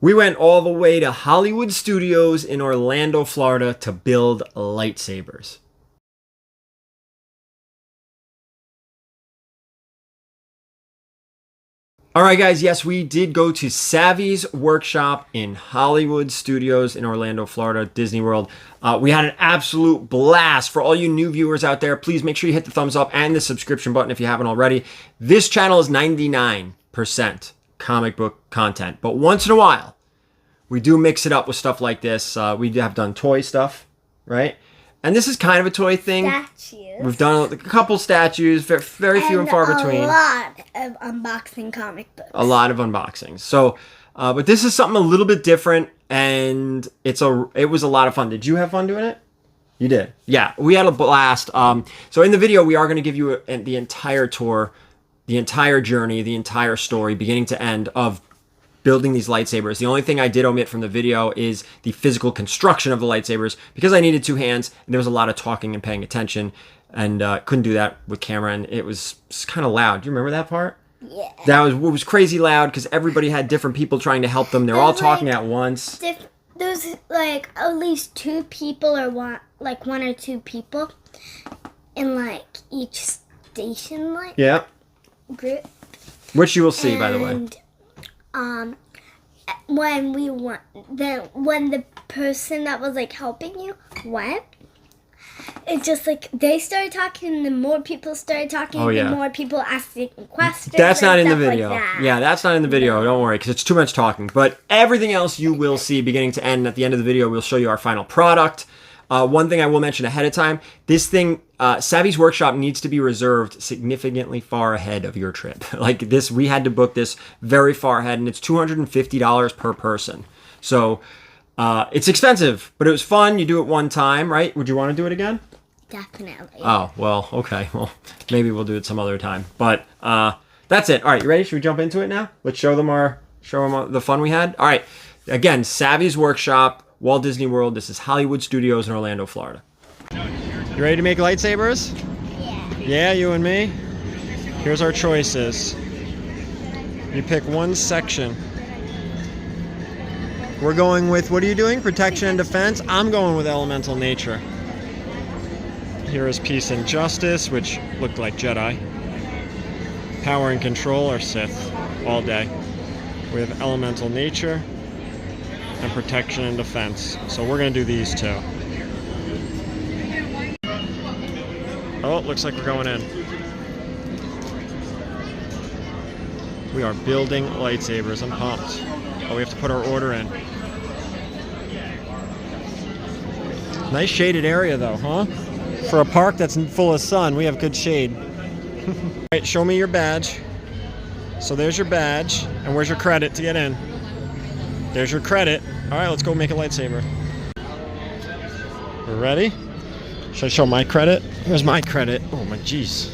We went all the way to Hollywood Studios in Orlando, Florida to build lightsabers. All right, guys, yes, we did go to Savi's workshop in Hollywood Studios in Orlando, Florida, Disney World. We had an absolute blast. For all you new viewers out there, please make sure you hit the thumbs up and the subscription button if you haven't already. This channel is 99% comic book content, but once in a while, we do mix it up with stuff like this. We have done toy stuff, right? And this is kind of a toy thing. Statues. We've done a couple statues, very few and far between. A lot of unboxing comic books. A lot of unboxings. So, but this is something a little bit different, and it was a lot of fun. Did you have fun doing it? You did. Yeah, we had a blast. So in the video, we are going to give you the entire tour, the entire journey, the entire story, beginning to end of building these lightsabers. The only thing I did omit from the video is the physical construction of the lightsabers because I needed two hands and there was a lot of talking and paying attention, and couldn't do that with camera, and it was kind of loud. Do you remember that part? Yeah. It was crazy loud because everybody had different people trying to help them. They're all talking at once. There's like at least two people or one or two people in like each station group. Which you will see, by the way. When the person that was like helping you went, it's just like they started talking, and the more people started talking, the more people asking questions. That's not in the like video. that. Yeah, that's not in the video. Don't worry, because it's too much talking. But everything else you will see beginning to end. At the end of the video, we'll show you our final product. One thing I will mention ahead of time, this thing, Savi's workshop needs to be reserved significantly far ahead of your trip. Like this, we had to book this very far ahead, and it's $250 per person. So it's expensive, but it was fun. You do it one time, right? Would you want to do it again? Definitely. Oh, well, okay. Well, maybe we'll do it some other time. But that's it. All right, you ready? Should we jump into it now? Let's show them the fun we had. All right. Again, Savi's workshop, Walt Disney World. This is Hollywood Studios in Orlando, Florida. You ready to make lightsabers? Yeah. Yeah, you and me? Here's our choices. You pick one section. We're going with, what are you doing? Protection and defense? I'm going with elemental nature. Here is peace and justice, which looked like Jedi. Power and control are Sith all day. We have elemental nature and protection and defense. So we're going to do these two. Oh, it looks like we're going in. We are building lightsabers. I'm pumped. Oh, we have to put our order in. Nice shaded area though, huh? For a park that's full of sun, we have good shade. All right, show me your badge. So there's your badge, and where's your credit to get in? There's your credit. All right, let's go make a lightsaber. We're ready? Should I show my credit? Here's my credit. Oh my jeez.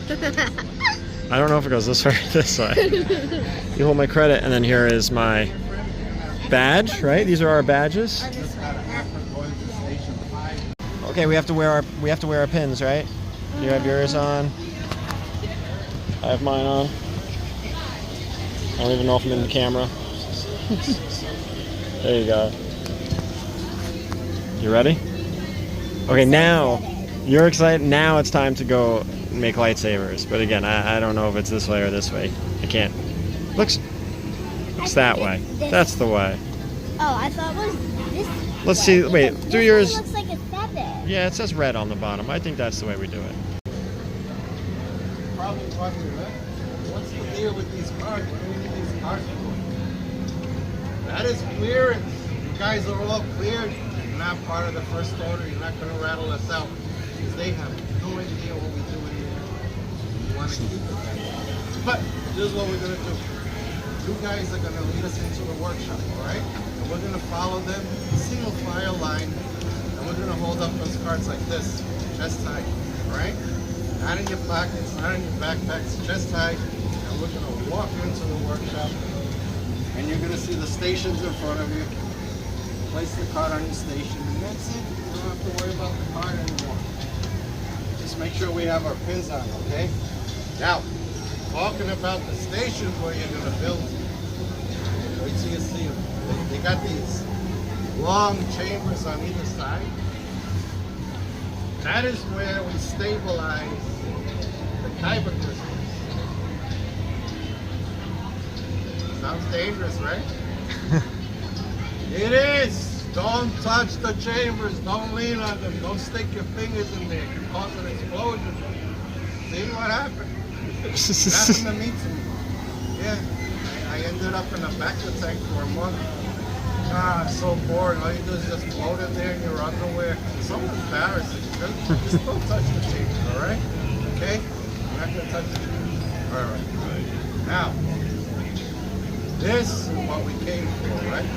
I don't know if it goes this way or this way. You hold my credit, and then here is my badge, right? These are our badges. Okay, we have to wear our pins, right? You have yours on. I have mine on. I don't even know if I'm in the camera. There you go. You ready? Okay, now you're excited. Now it's time to go make lightsabers. But again, I don't know if it's this way or this way. I can't. Looks that way. That's the way. Oh, I thought it was this way. Let's see. Wait, do yours. It looks like a feather. Yeah, it says red on the bottom. I think that's the way we do it. Probably once you're here with these cards, what do we need these cards for? That is clear. You guys are all clear. You're not part of the first order. You're not going to rattle us out because they have no idea what we do in here. We want to keep it. But this is what we're going to do. You guys are going to lead us into the workshop, all right? And we're going to follow them single file line, and we're going to hold up those cards like this, chest high, all right? Not in your pockets, not in your backpacks, chest high, and we're going to walk into the workshop, and you're going to see the stations in front of you. Place the card on your station, and that's it. You don't have to worry about the card anymore. Just make sure we have our pins on, okay? Now, talking about the stations where you're going to build, wait till you see them. They you got these long chambers on either side. That is where we stabilize the kyber crystals. Sounds dangerous, right? It is. Don't touch the chambers. Don't lean on them. Don't stick your fingers in there. It can cause an explosion. See what happened? It happened to me too. Yeah. I ended up in a bacta tank for a month. So boring. All you do is just float in there in your underwear. It's so embarrassing. Just don't touch the chambers, all right? Okay? I'm not going to touch the chambers. All right. Now, this is what we came for, right?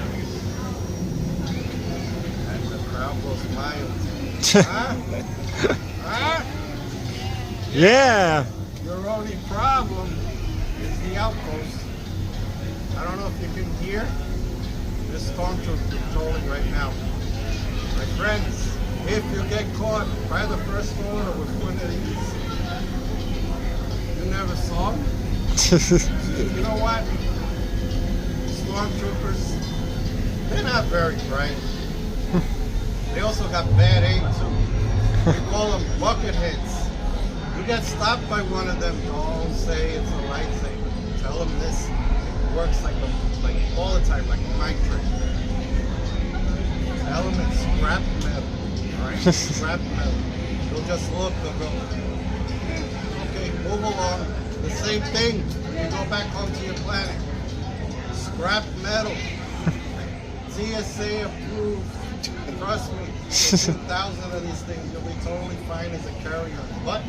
And the crowd will smile. Huh? Huh? Yeah. Your only problem is the outpost. I don't know if you can hear this stormtrooper patrolling right now. My friends, if you get caught by the first order with one of these, you never saw them. You know what? Stormtroopers, they're not very bright. They also got bad aim too. We call them bucket heads. You get stopped by one of them, don't say it's a lightsaber. Tell them this works like all the time, like a mind trick. Tell them it's scrap metal, alright? Scrap metal. They'll just look, they'll go, okay, move along. The same thing when you go back home to your planet. Scrap metal. TSA approved. Trust me, 1,000 of these things, you'll be totally fine as a carry-on. But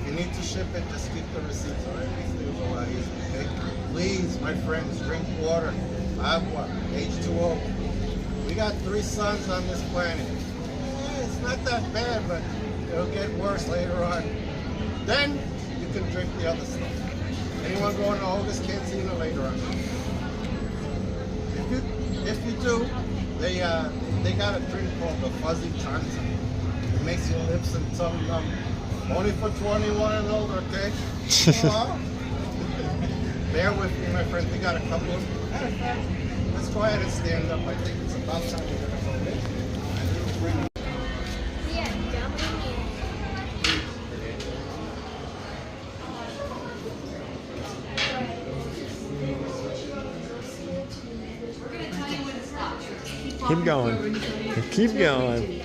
you need to ship it, just keep the receipts, alright? These things are a lot easier, okay? Please, my friends, drink water, agua, H2O. We got 3 suns on this planet. It's not that bad, but it'll get worse later on. Then you can drink the other stuff. Anyone going to August Cantina later on? If you do, they got a drink called the Fuzzy Tonton. It makes your lips and tongue numb. Only for 21 and older, okay? Bear with me, my friend. We got a couple of. Let's go ahead and stand up. I think it's about time we're gonna go in. Keep going. Keep going.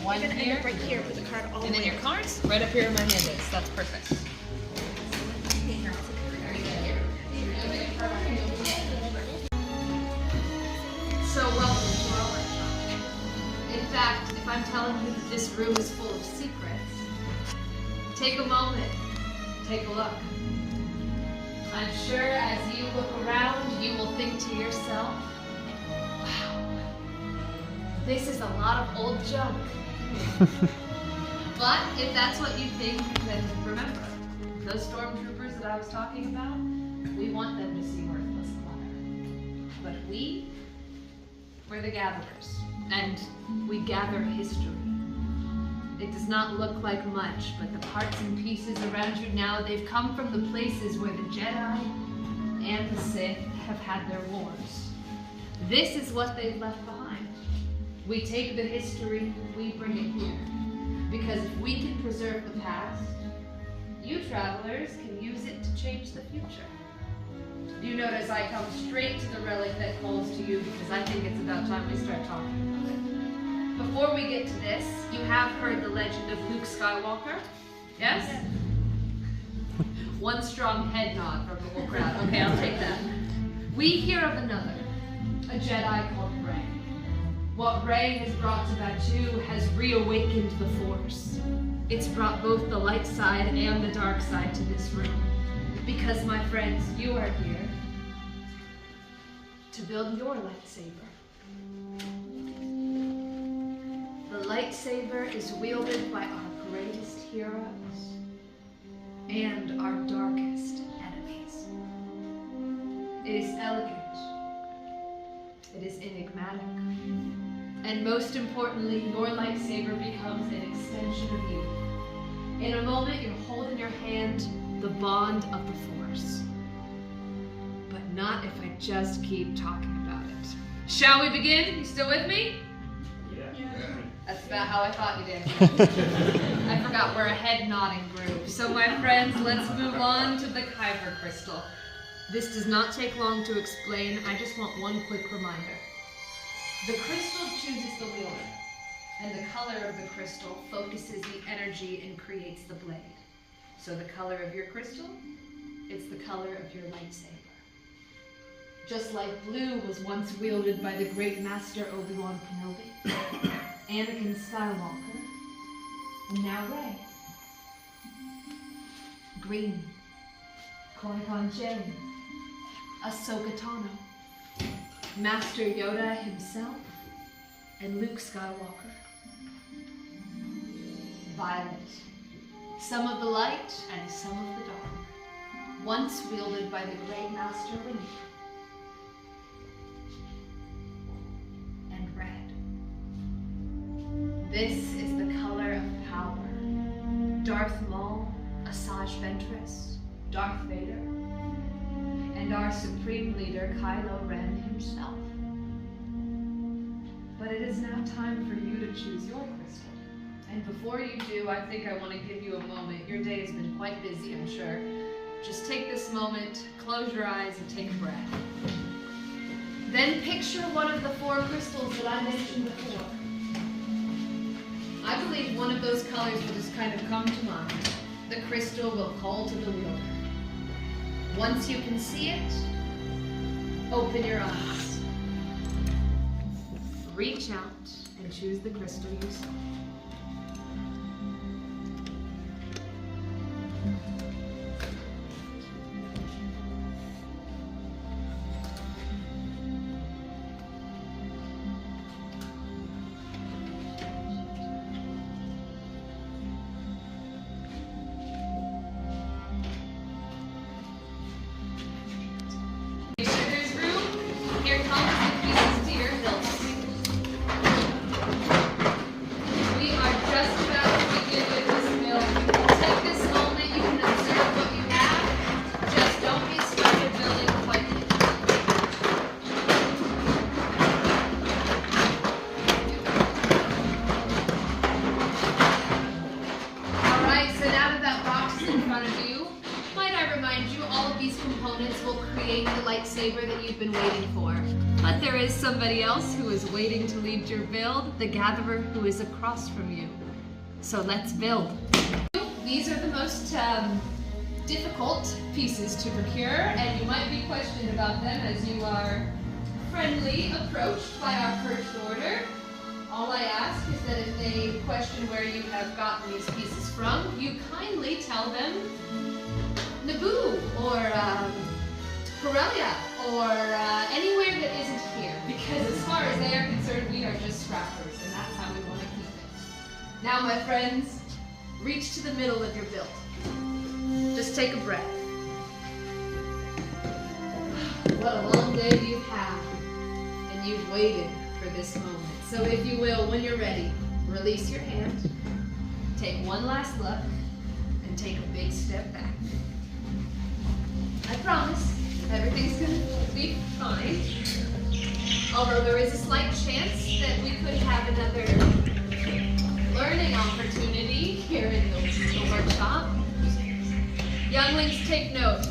One here, right here, put the card all and then your cards right up here in my mandates. That's perfect. So welcome to our workshop. In fact, if I'm telling you that this room is full of secrets, take a moment, take a look. I'm sure as you look around, you will think to yourself, wow, this is a lot of old junk. But if that's what you think, then remember, those stormtroopers that I was talking about, we want them to see worthless clutter. But we're the gatherers, and we gather history. It does not look like much, but the parts and pieces around you now, they've come from the places where the Jedi and the Sith have had their wars. This is what they've left behind. We take the history, we bring it here. Because if we can preserve the past, you travelers can use it to change the future. You notice I come straight to the relic that calls to you because I think it's about time we start talking about it. Before we get to this, you have heard the legend of Luke Skywalker? Yes? One strong head nod from the whole crowd. Okay, I'll take that. We hear of another, a Jedi called Rey. What Rey has brought to Batuu has reawakened the Force. It's brought both the light side and the dark side to this room. Because, my friends, you are here to build your lightsaber. The lightsaber is wielded by our greatest heroes and our darkest enemies. It is elegant. It is enigmatic. And most importantly, your lightsaber becomes an extension of you. In a moment, you're holding your hand the bond of the Force. But not if I just keep talking about it. Shall we begin? You still with me? That's about how I thought you did. I forgot we're a head nodding group. So my friends, let's move on to the Kyber crystal. This does not take long to explain. I just want one quick reminder. The crystal chooses the wielder, and the color of the crystal focuses the energy and creates the blade. So the color of your crystal, it's the color of your lightsaber. Just like blue was once wielded by the great master Obi-Wan Kenobi, Anakin Skywalker, and now Rey. Green, Qui-Gon Jinn, Ahsoka Tano, Master Yoda himself, and Luke Skywalker. Violet, some of the light and some of the dark, once wielded by the great Master Winnie. And red. This is the color of power. Darth Maul, Asajj Ventress, Darth Vader, and our supreme leader Kylo Ren himself. But it is now time for you to choose your crystal. And before you do, I think I want to give you a moment. Your day has been quite busy, I'm sure. Just take this moment, close your eyes, and take a breath. Then picture one of the 4 crystals that I mentioned before. I believe one of those colors will just kind of come to mind. The crystal will call to the wielder. Once you can see it, open your eyes. Reach out and choose the crystal you saw. That you've been waiting for. But there is somebody else who is waiting to lead your build, the Gatherer who is across from you. So let's build. These are the most difficult pieces to procure, and you might be questioned about them as you are friendly approached by our first order. All I ask is that if they question where you have gotten these pieces from, you kindly tell them Naboo or Corellia, or anywhere that isn't here, because as far as they are concerned, we are just scrappers, and that's how we want to keep it. Now, my friends, reach to the middle of your build. Just take a breath. What a long day you've had, and you've waited for this moment. So if you will, when you're ready, release your hand, take one last look, and take a big step back. I promise. Everything's gonna be fine. Although there is a slight chance that we could have another learning opportunity here in the workshop. Younglings, take note.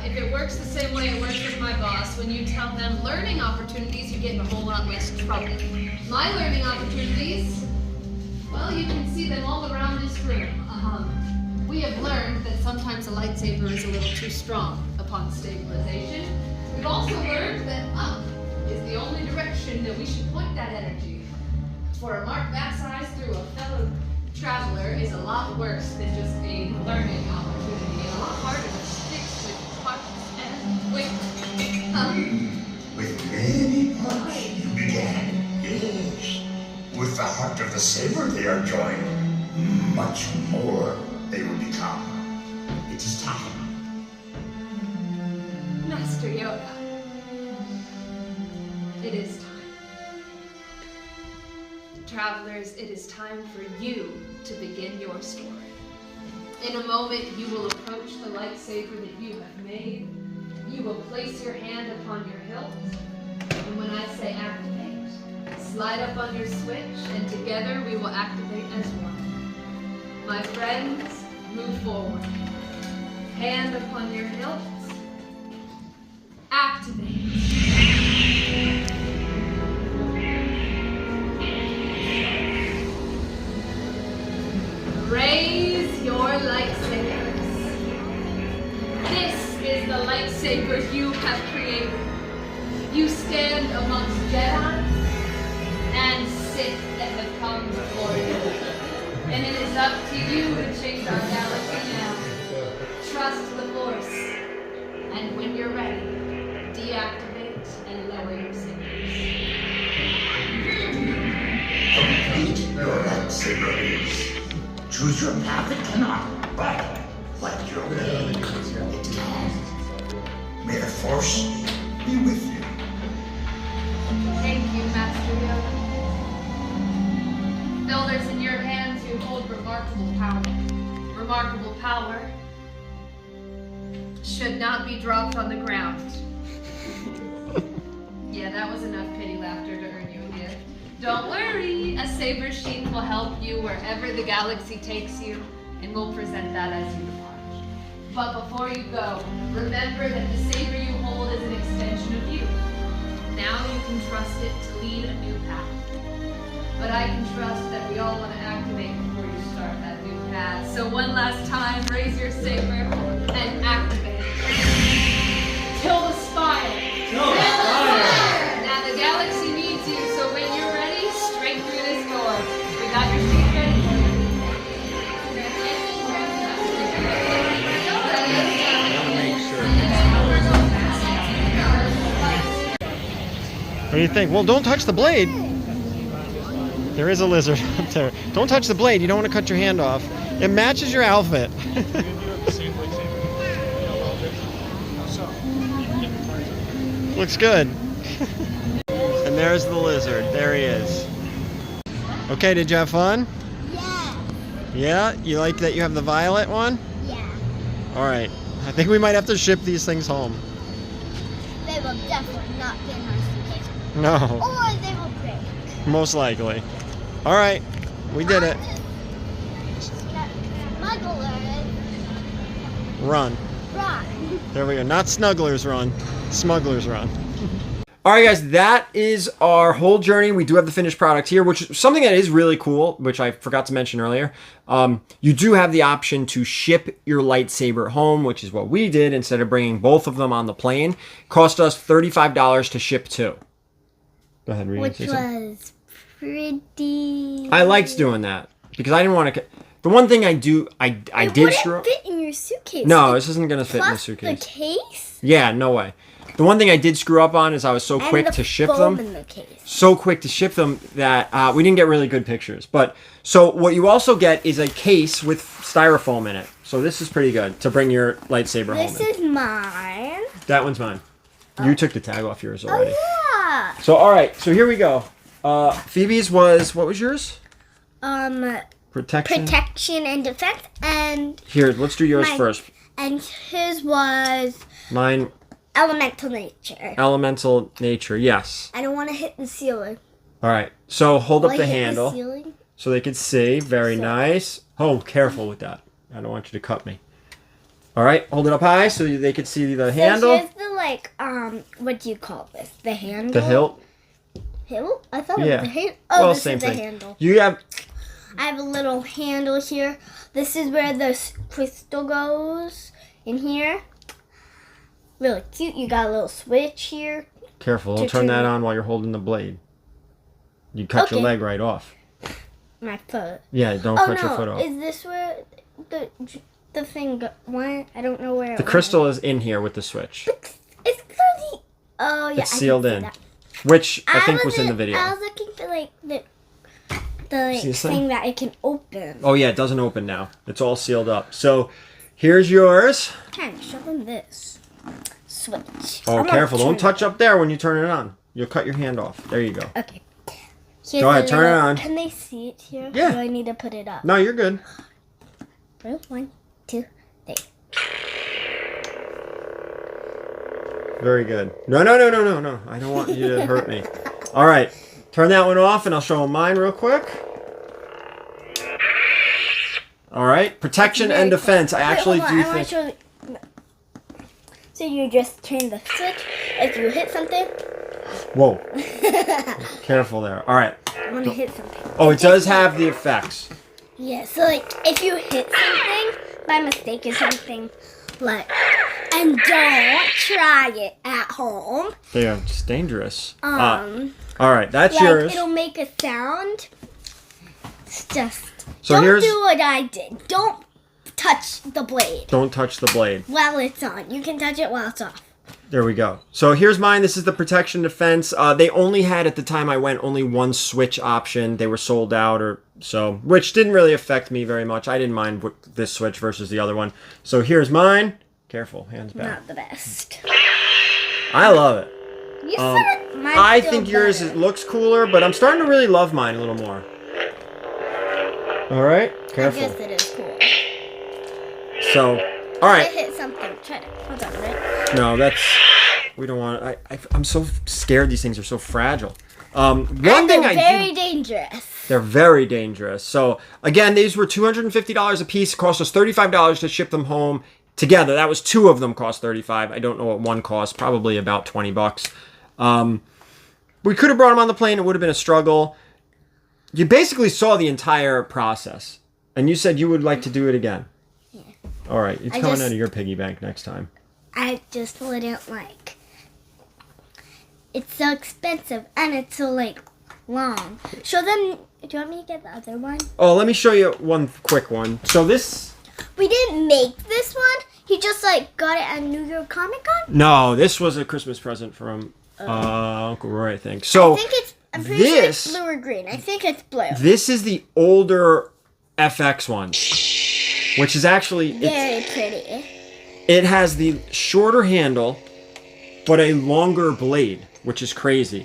If it works the same way it works with my boss, when you tell them learning opportunities, you get in a whole lot less trouble. My learning opportunities, well, you can see them all around this room. We have learned that sometimes a lightsaber is a little too strong upon stabilization. We've also learned that up is the only direction that we should point that energy. For a mark that size through a fellow traveler is a lot worse than just a learning opportunity, and a lot harder to fix with parts and With many parts you began, yes. With the heart of the saber they are joined, much more they will become. It is time. Master Yoda, it is time. Travelers, it is time for you to begin your story. In a moment, you will approach the lightsaber that you have made. You will place your hand upon your hilt. And when I say activate, slide up on your switch, and together we will activate as one. My friends, move forward. Hand upon your hilt. Activate. Raise your lightsabers. This is the lightsaber you have created. You stand amongst Jedi and Sith that have come before you. And it is up to you to change our galaxy now. Trust the Force. And when you're ready, deactivate and lower your sabers. Complete your lightsaber is. Choose your path it cannot, but what your will it can. May the Force be with you. Thank you, Master Yoda. Builders, in your hands you hold remarkable power. Remarkable power should not be dropped on the ground. Yeah, that was enough pity laughter to earn you a gift. Don't worry, a saber sheath will help you wherever the galaxy takes you, and we'll present that as you depart. But before you go, remember that the saber you hold is an extension of you. Now you can trust it to lead a new path. But I can trust that we all want to activate before you start that new path. So one last time, raise your saber and activate. Till the spire. Till the spire. Now the galaxy needs you, so when you're ready, straight through this door. We got your seat ready for you. What do you think? Well, don't touch the blade. There is a lizard up there. Don't touch the blade. You don't want to cut your hand off. It matches your outfit. Looks good. And there's the lizard. There he is. Okay, did you have fun? Yeah. Yeah? You like that you have the violet one? Yeah. Alright. I think we might have to ship these things home. They will definitely not get in our suitcase. No. Or they will break. Most likely. Alright. We did it. Smugglers. Run. Run. There we go. Not snugglers run. Smugglers run. Alright guys, that is our whole journey. We do have the finished product here, which is something that is really cool, which I forgot to mention earlier. You do have the option to ship your lightsaber home, which is what we did instead of bringing both of them on the plane. Cost us $35 to ship two. Go ahead, read. Which was pretty... I liked doing that because I didn't want to... The one thing I did screw up... It wouldn't fit in your suitcase. No, this isn't going to fit in the Plus suitcase. the case? Yeah, no way. The one thing I did screw up on is I was so quick to ship them. In the case. So quick to ship them that we didn't get really good pictures. But so what you also get is a case with styrofoam in it. So this is pretty good to bring your lightsaber home. This is mine. That one's mine. You took the tag off yours already. Oh, yeah. So all right. So here we go. Phoebe's was, what was yours? Protection. Protection and defense, and Here, let's do yours mine. first. And his was Mine, elemental nature. elemental nature. Yes. I don't want to hit the ceiling. All right. So hold up Will I the hit handle. The ceiling? So they could see. Very nice. Oh, careful with that. I don't want you to cut me. All right, hold it up high so they could see the handle. So here's the what do you call this? The handle. The hilt. Hilt? I thought Yeah. it was the handle. Oh, Well, this same is the thing. handle. You have. I have a little handle here. This is where the crystal goes. In here. Really cute. You got a little switch here. Careful, don't To turn that turn- on while you're holding the blade. You cut your Okay. leg right off. My foot. Yeah, don't Oh cut your foot no! off. Is this where the thing went? I don't know where. The crystal is in here with the switch, It's clearly. Oh yeah. It's I can sealed see in. that. which I think was in the video. I was looking for the See this thing? thing that it can open. Oh yeah, it doesn't open now. It's all sealed up. So here's yours. Kind of show them this switch. Oh, I'm gonna careful! Don't turn touch up there when you turn it on. You'll cut your hand off. There you go. it. Okay. Here's Go ahead, the turn it little- on. Can they see it here? Yeah. Do I need to put it up? No, you're good. Where's mine? 2, 3. Very good. No. I don't want you to hurt me. All right. Turn that one off, and I'll show them mine real quick. All right. Protection and defense. I actually do think... So you just turn the switch. If you hit something... Whoa. Careful there. All right. I want to hit something. Oh, it does have the effects. Yeah, so like if you hit something by mistake or something, like, and don't try it at home. Yeah, it's dangerous. All right, that's like, yours. It'll make a sound. It's just So don't here's... do what I did. Don't touch the blade Don't touch the blade. while it's on. You can touch it while it's off. There we go. So here's mine. This is the protection defense. They only had, at the time I went, only one switch option. They were sold out, or so, which didn't really affect me very much. I didn't mind this switch versus the other one. So here's mine. Careful, hands back. Not the best. I love it. You said mine's I still think yours better. looks cooler, but I'm starting to really love mine a little more. All right, I careful. guess it is cool. So, all I right. hit something. Try it. Hold on, right? No, that's... We don't want... I'm so scared these things are so fragile. One And thing they're I very do... dangerous. They're very dangerous. So, again, these were $250 a piece. It cost us $35 to ship them home together. That was 2 of them cost $35. I don't know what one cost. Probably about $20. We could have brought them on the plane. It would have been a struggle. You basically saw the entire process. And you said you would like to do it again. Yeah. All right. It's I coming just- out of your piggy bank next time. I just wouldn't like. It's so expensive and it's so like long. Show them. Do you want me to get the other one? Oh, let me show you one quick one. So this... We didn't make this one. He just like got it at New York Comic Con. No, this was a Christmas present from Uncle Roy, I think. So I think it's. I'm pretty sure this... it's blue or green. I think it's blue. This is the older FX one, which is actually... Very pretty. It has the shorter handle, but a longer blade, which is crazy.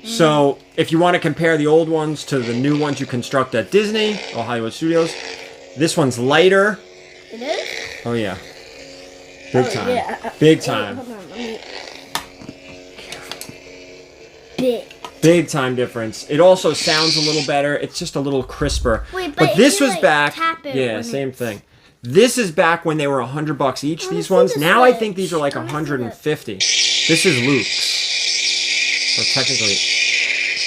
So, if you want to compare the old ones to the new ones you construct at Disney or Hollywood Studios, this one's lighter. It is? Oh, yeah. Big time. Yeah. Big Wait, time. hold on, let me... Big. Big time difference. It also sounds a little better. It's just a little crisper. Wait, but but this you, was like, back. tap it Yeah, when same it's- thing. This is back when they were $100 each. Wanna These see ones. the Now I switch. think these are like Wanna see 150. This is Luke's. Or technically.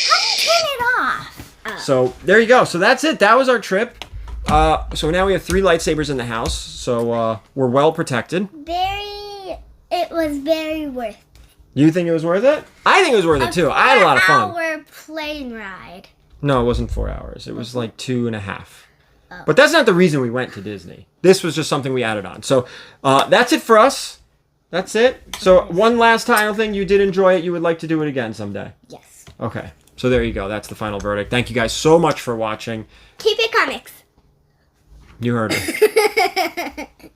How do you turn it off? So there you go. So that's it. That was our trip. So now we have 3 lightsabers in the house. So we're well protected. It was very worth it. You think it was worth it? I think it was worth it too. I had a lot of fun. 4-hour plane ride. No, it wasn't 4 hours. It was like 2.5. But that's not the reason we went to Disney. This was just something we added on. So that's it for us. That's it. So one last final thing. You did enjoy it. You would like to do it again someday. Yes. Okay. So there you go. That's the final verdict. Thank you guys so much for watching. Keep it comics. You heard it.